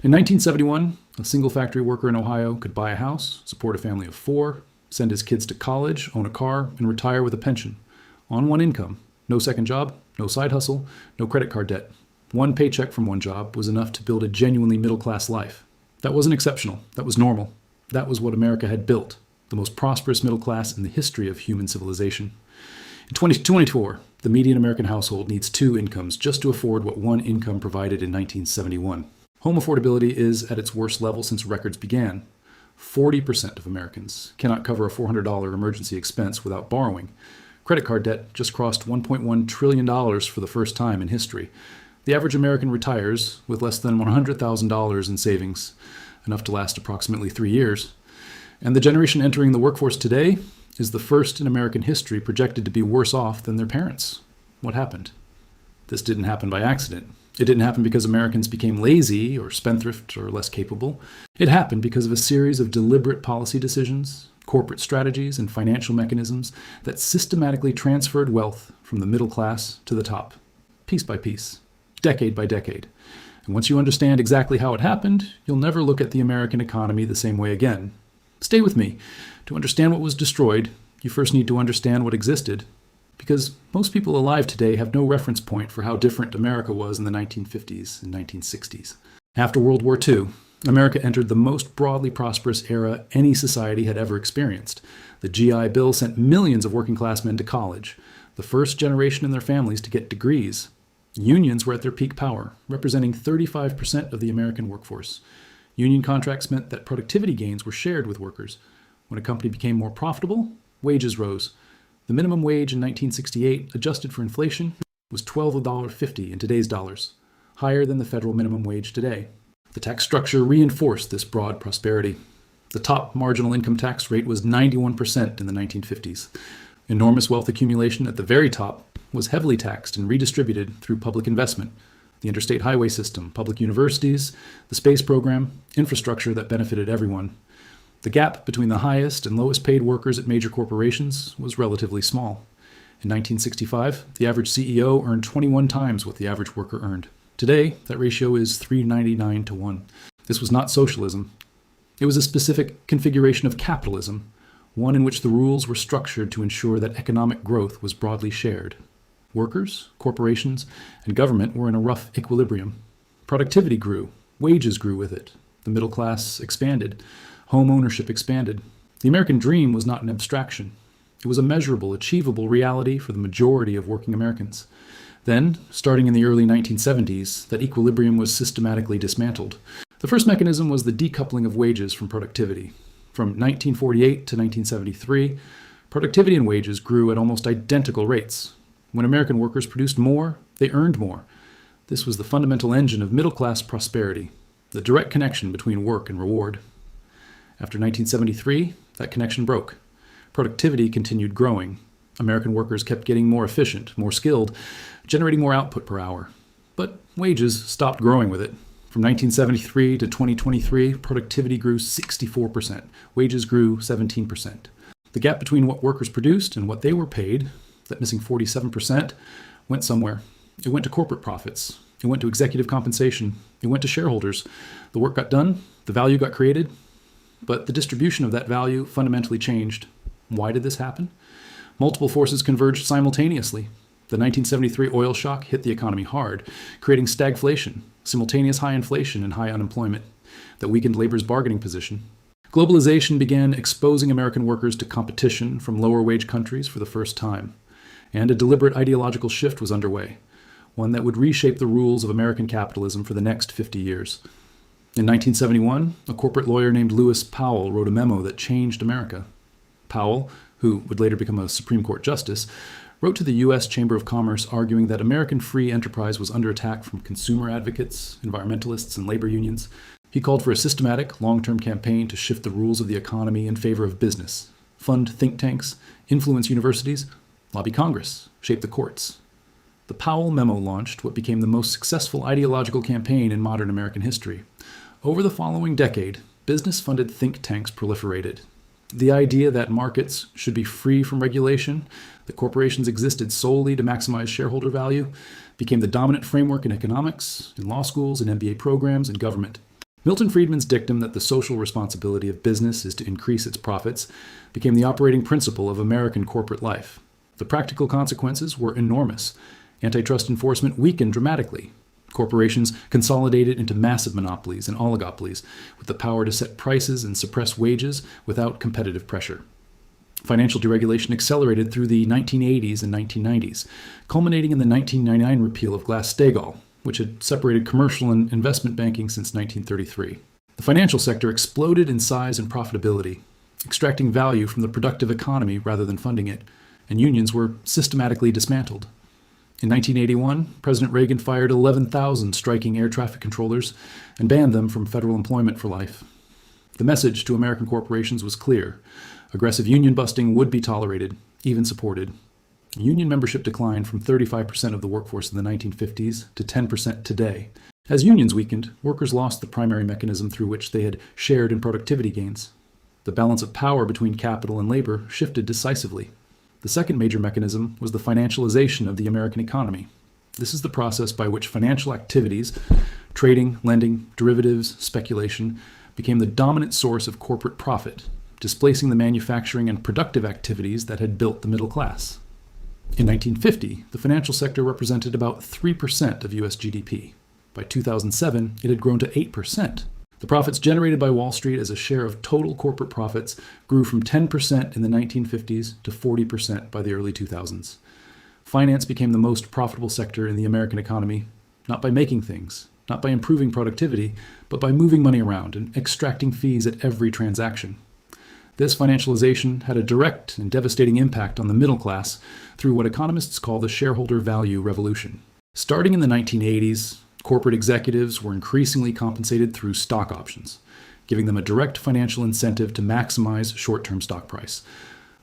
In 1971, a single factory worker in Ohio could buy a house, support a family of 4, send his kids to college, own a car, and retire with a pension. On one income. No second job, no side hustle, no credit card debt. One paycheck from one job was enough to build a genuinely middle-class life. That wasn't exceptional. That was normal. That was what America had built, the most prosperous middle class in the history of human civilization. In 2024, the median American household needs 2 incomes just to afford what one income provided in 1971. Home affordability is at its worst level since records began. 40% of Americans cannot cover a $400 emergency expense without borrowing. Credit card debt just crossed $1.1 trillion for the first time in history. The average American retires with less than $100,000 in savings, enough to last approximately 3 years. And the generation entering the workforce today is the first in American history projected to be worse off than their parents. What happened? This didn't happen by accident. It didn't happen because Americans became lazy or spendthrift or less capable. It happened because of a series of deliberate policy decisions, corporate strategies, and financial mechanisms that systematically transferred wealth from the middle class to the top, piece by piece, decade by decade. And once you understand exactly how it happened, you'll never look at the American economy the same way again. Stay with me. To understand what was destroyed, you first need to understand what existed. Because most people alive today have no reference point for how different America was in the 1950s and 1960s. After World War II, America entered the most broadly prosperous era any society had ever experienced. The GI Bill sent millions of working-class men to college, the first generation in their families to get degrees. Unions were at their peak power, representing 35% of the American workforce. Union contracts meant that productivity gains were shared with workers. When a company became more profitable, wages rose. The minimum wage in 1968, adjusted for inflation, was $12.50 in today's dollars, higher than the federal minimum wage today. The tax structure reinforced this broad prosperity. The top marginal income tax rate was 91% in the 1950s. Enormous wealth accumulation at the very top was heavily taxed and redistributed through public investment. The interstate highway system, public universities, the space program, infrastructure that benefited everyone. The gap between the highest and lowest paid workers at major corporations was relatively small. In 1965, the average CEO earned 21 times what the average worker earned. Today, that ratio is 399 to 1. This was not socialism. It was a specific configuration of capitalism, one in which the rules were structured to ensure that economic growth was broadly shared. Workers, corporations, and government were in a rough equilibrium. Productivity grew. Wages grew with it. The middle class expanded. Home ownership expanded. The American dream was not an abstraction. It was a measurable, achievable reality for the majority of working Americans. Then, starting in the early 1970s, that equilibrium was systematically dismantled. The first mechanism was the decoupling of wages from productivity. From 1948 to 1973, productivity and wages grew at almost identical rates. When American workers produced more, they earned more. This was the fundamental engine of middle-class prosperity, the direct connection between work and reward. After 1973, that connection broke. Productivity continued growing. American workers kept getting more efficient, more skilled, generating more output per hour. But wages stopped growing with it. From 1973 to 2023, productivity grew 64%. Wages grew 17%. The gap between what workers produced and what they were paid, that missing 47%, went somewhere. It went to corporate profits. It went to executive compensation. It went to shareholders. The work got done. The value got created. But the distribution of that value fundamentally changed. Why did this happen? Multiple forces converged simultaneously. The 1973 oil shock hit the economy hard, creating stagflation, simultaneous high inflation and high unemployment that weakened labor's bargaining position. Globalization began exposing American workers to competition from lower-wage countries for the first time, and a deliberate ideological shift was underway, one that would reshape the rules of American capitalism for the next 50 years. In 1971, a corporate lawyer named Lewis Powell wrote a memo that changed America. Powell, who would later become a Supreme Court justice, wrote to the U.S. Chamber of Commerce arguing that American free enterprise was under attack from consumer advocates, environmentalists, and labor unions. He called for a systematic, long-term campaign to shift the rules of the economy in favor of business, fund think tanks, influence universities, lobby Congress, shape the courts. The Powell memo launched what became the most successful ideological campaign in modern American history. Over the following decade, business-funded think tanks proliferated. The idea that markets should be free from regulation, that corporations existed solely to maximize shareholder value, became the dominant framework in economics, in law schools, in MBA programs, and government. Milton Friedman's dictum that the social responsibility of business is to increase its profits became the operating principle of American corporate life. The practical consequences were enormous. Antitrust enforcement weakened dramatically. Corporations consolidated into massive monopolies and oligopolies with the power to set prices and suppress wages without competitive pressure. Financial deregulation accelerated through the 1980s and 1990s, culminating in the 1999 repeal of Glass-Steagall, which had separated commercial and investment banking since 1933. The financial sector exploded in size and profitability, extracting value from the productive economy rather than funding it, and unions were systematically dismantled. In 1981, President Reagan fired 11,000 striking air traffic controllers and banned them from federal employment for life. The message to American corporations was clear. Aggressive union busting would be tolerated, even supported. Union membership declined from 35% of the workforce in the 1950s to 10% today. As unions weakened, workers lost the primary mechanism through which they had shared in productivity gains. The balance of power between capital and labor shifted decisively. The second major mechanism was the financialization of the American economy. This is the process by which financial activities, trading, lending, derivatives, speculation, became the dominant source of corporate profit, displacing the manufacturing and productive activities that had built the middle class. In 1950, the financial sector represented about 3% of U.S. GDP. By 2007, it had grown to 8%. The profits generated by Wall Street as a share of total corporate profits grew from 10% in the 1950s to 40% by the early 2000s. Finance became the most profitable sector in the American economy, not by making things, not by improving productivity, but by moving money around and extracting fees at every transaction. This financialization had a direct and devastating impact on the middle class through what economists call the shareholder value revolution. Starting in the 1980s, corporate executives were increasingly compensated through stock options, giving them a direct financial incentive to maximize short-term stock price.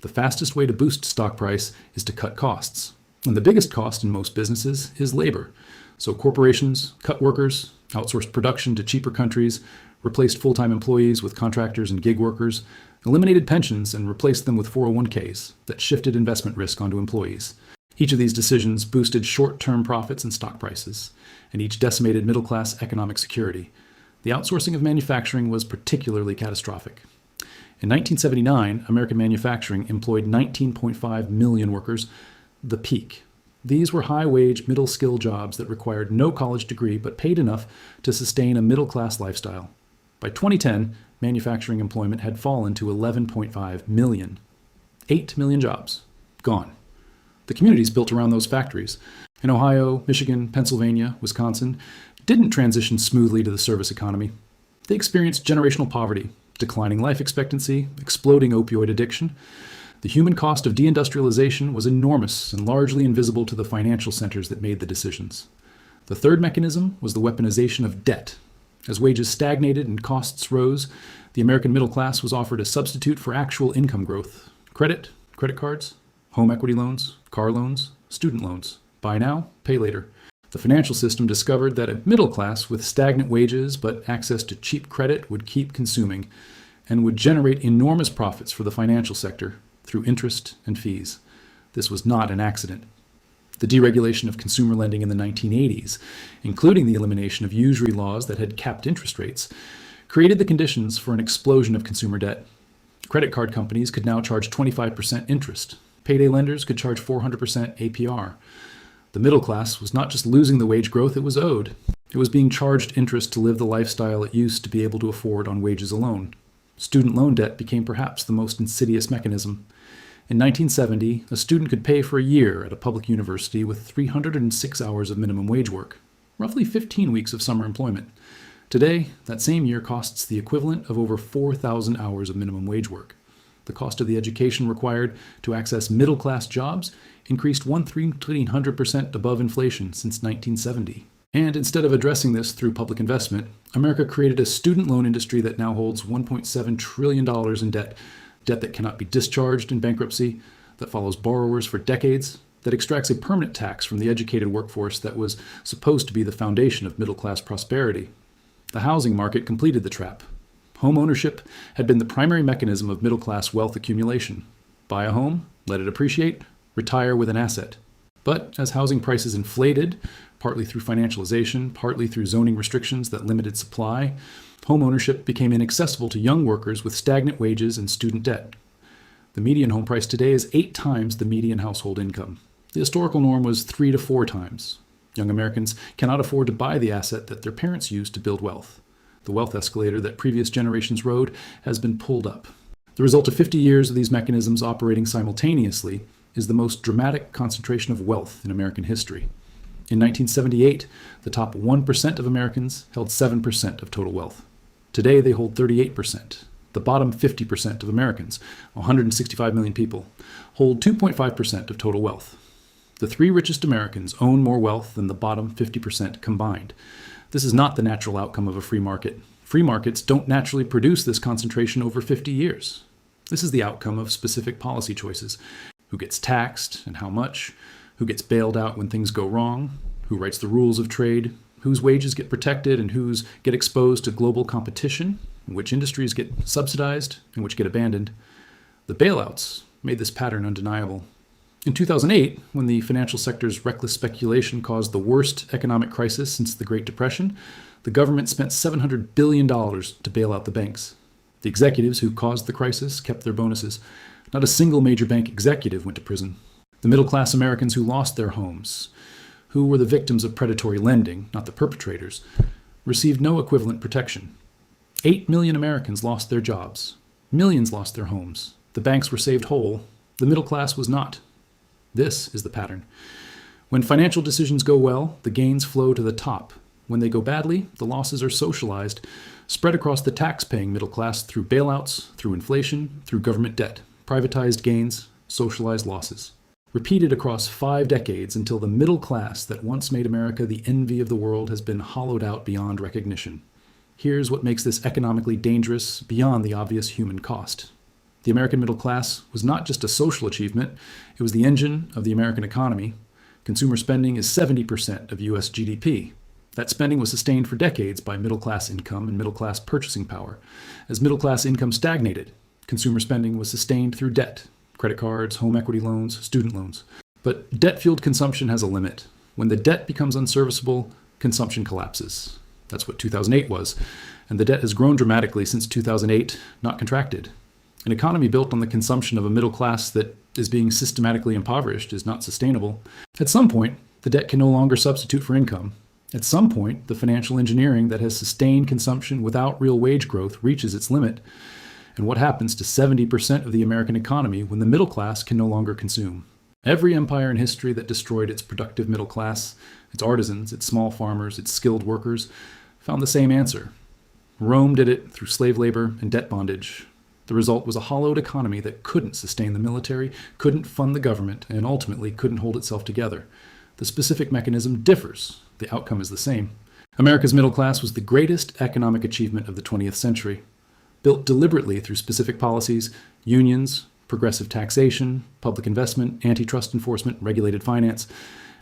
The fastest way to boost stock price is to cut costs. And the biggest cost in most businesses is labor. So corporations cut workers, outsourced production to cheaper countries, replaced full-time employees with contractors and gig workers, eliminated pensions and replaced them with 401ks that shifted investment risk onto employees. Each of these decisions boosted short-term profits and stock prices, and each decimated middle-class economic security. The outsourcing of manufacturing was particularly catastrophic. In 1979, American manufacturing employed 19.5 million workers, the peak. These were high-wage, middle-skill jobs that required no college degree but paid enough to sustain a middle-class lifestyle. By 2010, manufacturing employment had fallen to 11.5 million. 8 million jobs gone. The communities built around those factories in Ohio, Michigan, Pennsylvania, Wisconsin didn't transition smoothly to the service economy. They experienced generational poverty, declining life expectancy, exploding opioid addiction. The human cost of de-industrialization was enormous and largely invisible to the financial centers that made the decisions. The third mechanism was the weaponization of debt. As wages stagnated and costs rose, the American middle class was offered a substitute for actual income growth. Credit cards, home equity loans, car loans, student loans. Buy now, pay later. The financial system discovered that a middle class with stagnant wages but access to cheap credit would keep consuming and would generate enormous profits for the financial sector through interest and fees. This was not an accident. The deregulation of consumer lending in the 1980s, including the elimination of usury laws that had capped interest rates, created the conditions for an explosion of consumer debt. Credit card companies could now charge 25% interest. Payday lenders could charge 400% APR. The middle class was not just losing the wage growth it was owed. It was being charged interest to live the lifestyle it used to be able to afford on wages alone. Student loan debt became perhaps the most insidious mechanism. In 1970, a student could pay for a year at a public university with 306 hours of minimum wage work, roughly 15 weeks of summer employment. Today, that same year costs the equivalent of over 4,000 hours of minimum wage work. The cost of the education required to access middle-class jobs increased 1,300% above inflation since 1970. And instead of addressing this through public investment, America created a student loan industry that now holds $1.7 trillion in debt that cannot be discharged in bankruptcy, that follows borrowers for decades, that extracts a permanent tax from the educated workforce that was supposed to be the foundation of middle-class prosperity. The housing market completed the trap. Home ownership had been the primary mechanism of middle-class wealth accumulation. Buy a home, let it appreciate, retire with an asset. But as housing prices inflated, partly through financialization, partly through zoning restrictions that limited supply, home ownership became inaccessible to young workers with stagnant wages and student debt. The median home price today is 8 times the median household income. The historical norm was 3 to 4 times. Young Americans cannot afford to buy the asset that their parents used to build wealth. The wealth escalator that previous generations rode has been pulled up. The result of 50 years of these mechanisms operating simultaneously is the most dramatic concentration of wealth in American history. In 1978, the top 1% of Americans held 7% of total wealth. Today, they hold 38%. The bottom 50% of Americans, 165 million people, hold 2.5% of total wealth. The 3 richest Americans own more wealth than the bottom 50% combined. This is not the natural outcome of a free market. Free markets don't naturally produce this concentration over 50 years. This is the outcome of specific policy choices. Who gets taxed and how much? Who gets bailed out when things go wrong? Who writes the rules of trade? Whose wages get protected and whose get exposed to global competition? Which industries get subsidized and which get abandoned? The bailouts made this pattern undeniable. In 2008, when the financial sector's reckless speculation caused the worst economic crisis since the Great Depression, the government spent $700 billion to bail out the banks. The executives who caused the crisis kept their bonuses. Not a single major bank executive went to prison. The middle-class Americans who lost their homes, who were the victims of predatory lending, not the perpetrators, received no equivalent protection. 8 million Americans lost their jobs. Millions lost their homes. The banks were saved whole. The middle class was not. This is the pattern. When financial decisions go well, the gains flow to the top. When they go badly, the losses are socialized, spread across the tax-paying middle class through bailouts, through inflation, through government debt, privatized gains, socialized losses. Repeated across 5 decades until the middle class that once made America the envy of the world has been hollowed out beyond recognition. Here's what makes this economically dangerous beyond the obvious human cost. The American middle class was not just a social achievement, it was the engine of the American economy. Consumer spending is 70% of U.S. GDP. That spending was sustained for decades by middle-class income and middle-class purchasing power. As middle-class income stagnated, consumer spending was sustained through debt, credit cards, home equity loans, student loans. But debt-fueled consumption has a limit. When the debt becomes unserviceable, consumption collapses. That's what 2008 was, and the debt has grown dramatically since 2008, not contracted. An economy built on the consumption of a middle class that is being systematically impoverished is not sustainable. At some point, the debt can no longer substitute for income. At some point, the financial engineering that has sustained consumption without real wage growth reaches its limit. And what happens to 70% of the American economy when the middle class can no longer consume? Every empire in history that destroyed its productive middle class, its artisans, its small farmers, its skilled workers, found the same answer. Rome did it through slave labor and debt bondage. The result was a hollowed economy that couldn't sustain the military, couldn't fund the government, and ultimately couldn't hold itself together. The specific mechanism differs. The outcome is the same. America's middle class was the greatest economic achievement of the 20th century. Built deliberately through specific policies, unions, progressive taxation, public investment, antitrust enforcement, regulated finance,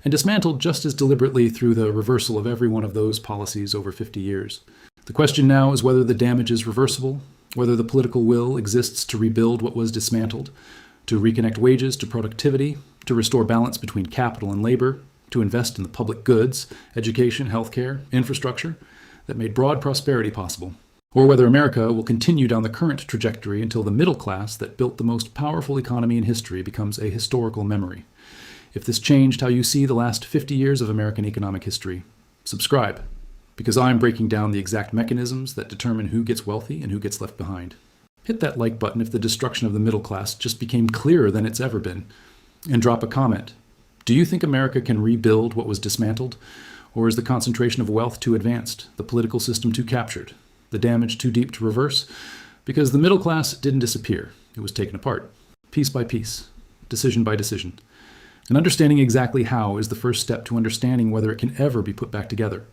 and dismantled just as deliberately through the reversal of every one of those policies over 50 years. The question now is whether the damage is reversible, whether the political will exists to rebuild what was dismantled, to reconnect wages to productivity, to restore balance between capital and labor, to invest in the public goods, education, healthcare, infrastructure that made broad prosperity possible, or whether America will continue down the current trajectory until the middle class that built the most powerful economy in history becomes a historical memory. If this changed how you see the last 50 years of American economic history, subscribe, because I'm breaking down the exact mechanisms that determine who gets wealthy and who gets left behind. Hit that like button if the destruction of the middle class just became clearer than it's ever been, and drop a comment. Do you think America can rebuild what was dismantled, or is the concentration of wealth too advanced, the political system too captured, the damage too deep to reverse? Because the middle class didn't disappear, it was taken apart, piece by piece, decision by decision. And understanding exactly how is the first step to understanding whether it can ever be put back together.